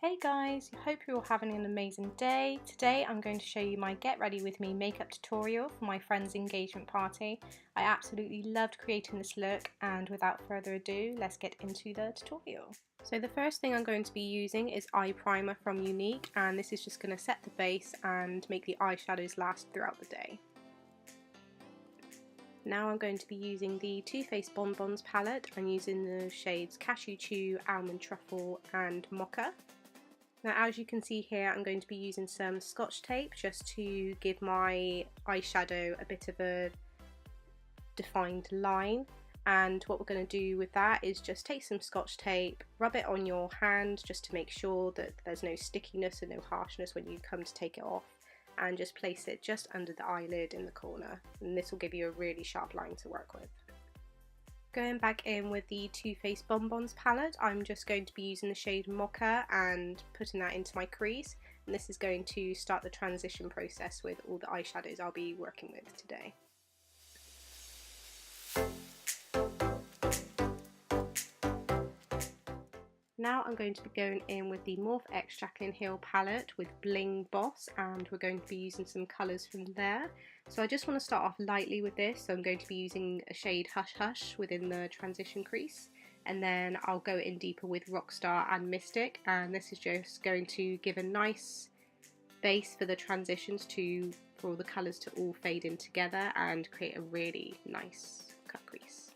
Hey guys, hope you're all having an amazing day. Today I'm going to show you my get ready with me makeup tutorial for my friend's engagement party. I absolutely loved creating this look, and without further ado, let's get into the tutorial. So the first thing I'm going to be using is eye primer from Younique, and this is just going to set the base and make the eyeshadows last throughout the day. Now I'm going to be using the Too Faced Bonbons palette. I'm using the shades Cashew Chew, Almond Truffle and Mocha. Now as you can see here, I'm going to be using some Scotch tape just to give my eyeshadow a bit of a defined line, and what we're going to do with that is just take some Scotch tape, rub it on your hand just to make sure that there's no stickiness and no harshness when you come to take it off, and just place it just under the eyelid in the corner, and this will give you a really sharp line to work with. Going back in with the Too Faced Bonbons palette, I'm just going to be using the shade Mocha and putting that into my crease, and this is going to start the transition process with all the eyeshadows I'll be working with today. Now I'm going to be going in with the Morphe X Jaclyn Hill palette with Bling Boss, and we're going to be using some colours from there. So I just want to start off lightly with this, so I'm going to be using a shade Hush Hush within the transition crease, and then I'll go in deeper with Rockstar and Mystic, and this is just going to give a nice base for the transitions for all the colours to all fade in together and create a really nice cut crease.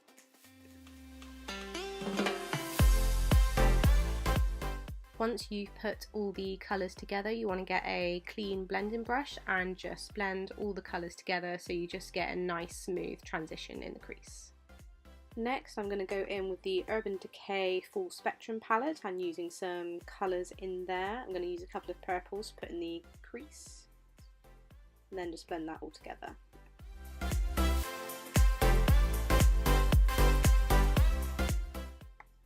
Once you've put all the colours together, you want to get a clean blending brush and just blend all the colours together so you just get a nice smooth transition in the crease. Next I'm going to go in with the Urban Decay Full Spectrum palette. I'm using some colours in there. I'm going to use a couple of purples to put in the crease and then just blend that all together.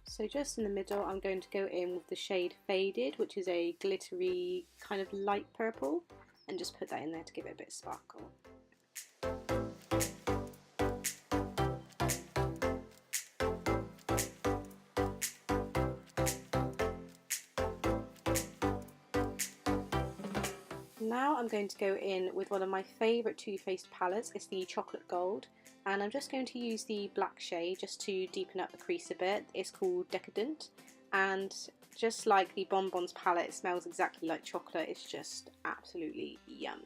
So just in the middle I'm going to go in with the shade Faded, which is a glittery kind of light purple, and just put that in there to give it a bit of sparkle. Now I'm going to go in with one of my favourite Too Faced palettes. It's the Chocolate Gold, and I'm just going to use the black shade just to deepen up the crease a bit. It's called Decadent, and just like the Bonbons palette, it smells exactly like chocolate. It's just absolutely yum.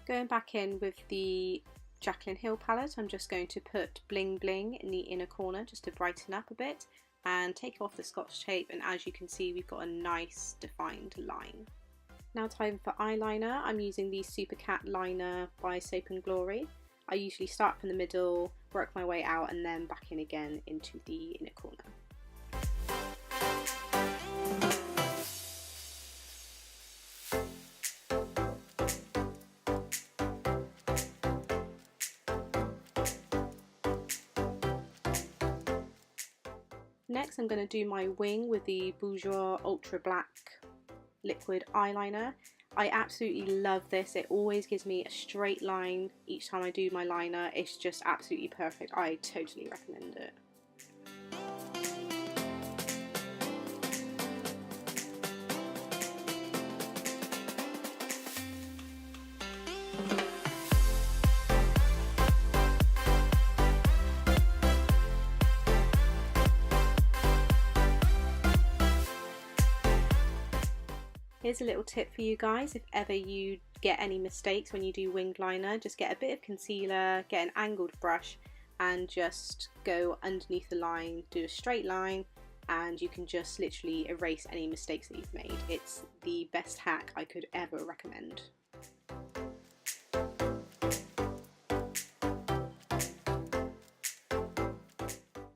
Going back in with the Jaclyn Hill palette, I'm just going to put Bling Bling in the inner corner just to brighten up a bit, and take off the Scotch tape, and as you can see we've got a nice defined line. Now time for eyeliner. I'm using the Supercat liner by Soap&Glory. I usually start from the middle, work my way out, and then back in again into the inner corner. Next I'm going to do my wing with the Bourjois Ultra Black liquid eyeliner. I absolutely love this. It always gives me a straight line each time I do my liner. It's just absolutely perfect. I totally recommend it. Here's a little tip for you guys: if ever you get any mistakes when you do winged liner, just get a bit of concealer, get an angled brush, and just go underneath the line, do a straight line, and you can just literally erase any mistakes that you've made. It's the best hack I could ever recommend.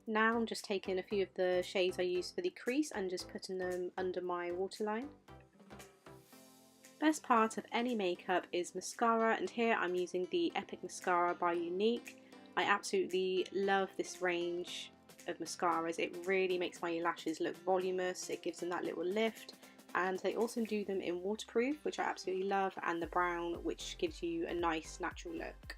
Now I'm just taking a few of the shades I used for the crease and just putting them under my waterline. Best part of any makeup is mascara, and here I'm using the Epic Mascara by Younique. I absolutely love this range of mascaras. It really makes my lashes look voluminous, it gives them that little lift, and they also do them in waterproof, which I absolutely love, and the brown, which gives you a nice natural look.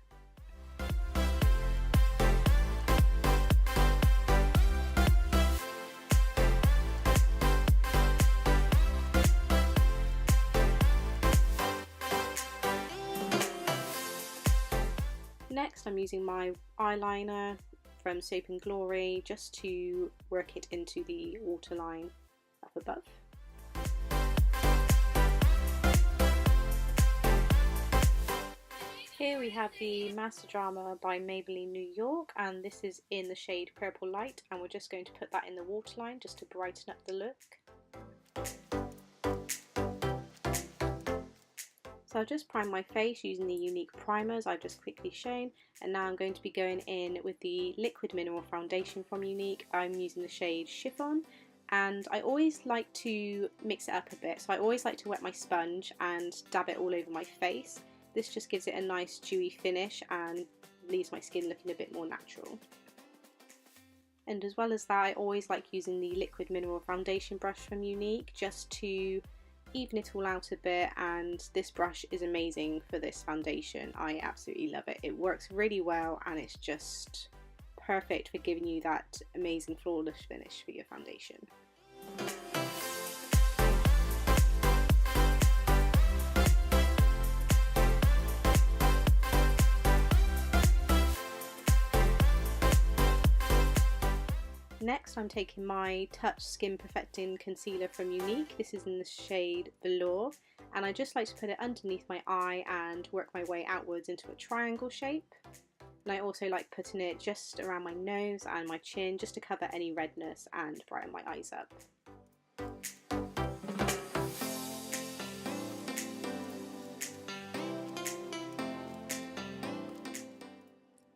Next I'm using my eyeliner from Soap and Glory just to work it into the waterline up above. Here we have the Master Drama by Maybelline New York, and this is in the shade Purple Light, and we're just going to put that in the waterline just to brighten up the look. So I've just primed my face using the Younique primers I've just quickly shown, and now I'm going to be going in with the liquid mineral foundation from Younique. I'm using the shade Chiffon, and I always like to mix it up a bit, so I always like to wet my sponge and dab it all over my face. This just gives it a nice dewy finish and leaves my skin looking a bit more natural. And as well as that, I always like using the liquid mineral foundation brush from Younique just to even it all out a bit, and this brush is amazing for this foundation. I absolutely love it. It works really well and it's just perfect for giving you that amazing flawless finish for your foundation. Next I'm taking my Touch Skin Perfecting Concealer from Younique. This is in the shade Velour, and I just like to put it underneath my eye and work my way outwards into a triangle shape. And I also like putting it just around my nose and my chin just to cover any redness and brighten my eyes up.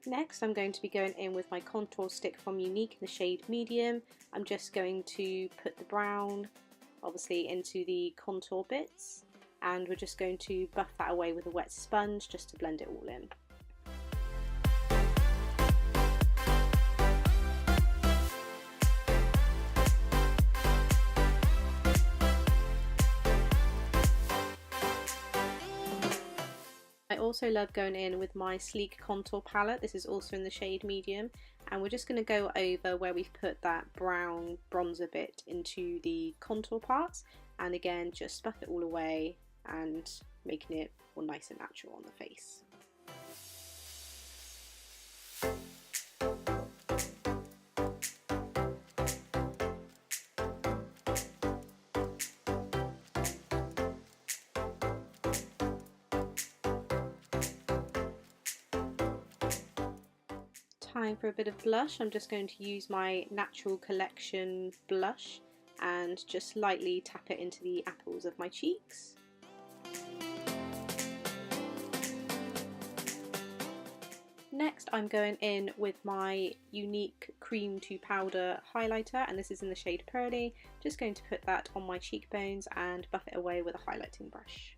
Next I'm going to be going in with my contour stick from Younique in the shade Medium. I'm just going to put the brown obviously into the contour bits, and we're just going to buff that away with a wet sponge just to blend it all in. I also love going in with my Sleek Contour palette. This is also in the shade Medium, and we're just going to go over where we've put that brown bronzer bit into the contour parts, and again just buff it all away and making it all nice and natural on the face. Time for a bit of blush. I'm just going to use my Natural Collection blush and just lightly tap it into the apples of my cheeks. Next I'm going in with my Younique Cream to Powder highlighter, and this is in the shade Pearly. Just going to put that on my cheekbones and buff it away with a highlighting brush.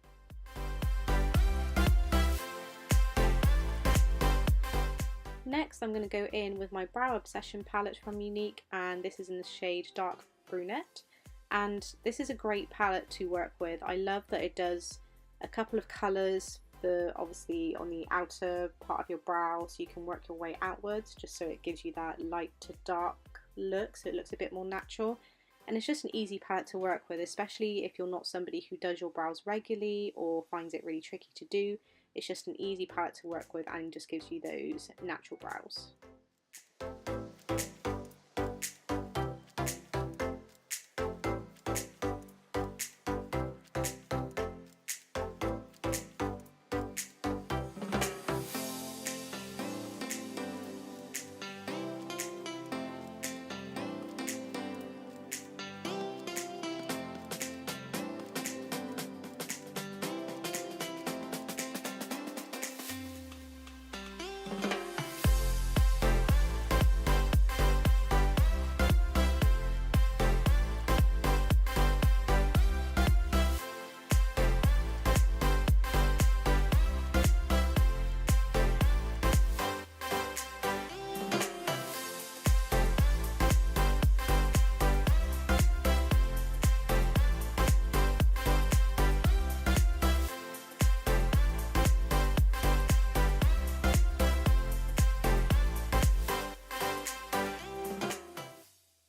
Next I'm going to go in with my Brow Obsession palette from Younique, and this is in the shade Dark Brunette, and this is a great palette to work with. I love that it does a couple of colours for obviously on the outer part of your brow, so you can work your way outwards just so it gives you that light to dark look, so it looks a bit more natural. And it's just an easy palette to work with, especially if you're not somebody who does your brows regularly or finds it really tricky to do. It's just an easy palette to work with and just gives you those natural brows.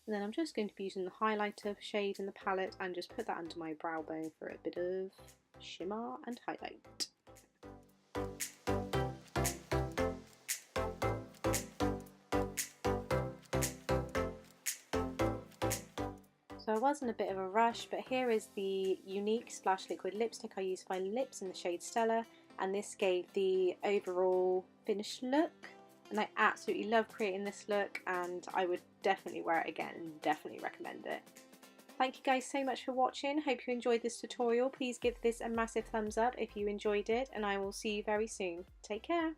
And then I'm just going to be using the highlighter shade in the palette and just put that under my brow bone for a bit of shimmer and highlight. I was in a bit of a rush, but here is the Younique Splash Liquid Lipstick I used for my lips in the shade Stella, and this gave the overall finished look, and I absolutely love creating this look, and I would definitely wear it again and definitely recommend it. Thank you guys so much for watching. Hope you enjoyed this tutorial. Please give this a massive thumbs up if you enjoyed it, and I will see you very soon. Take care.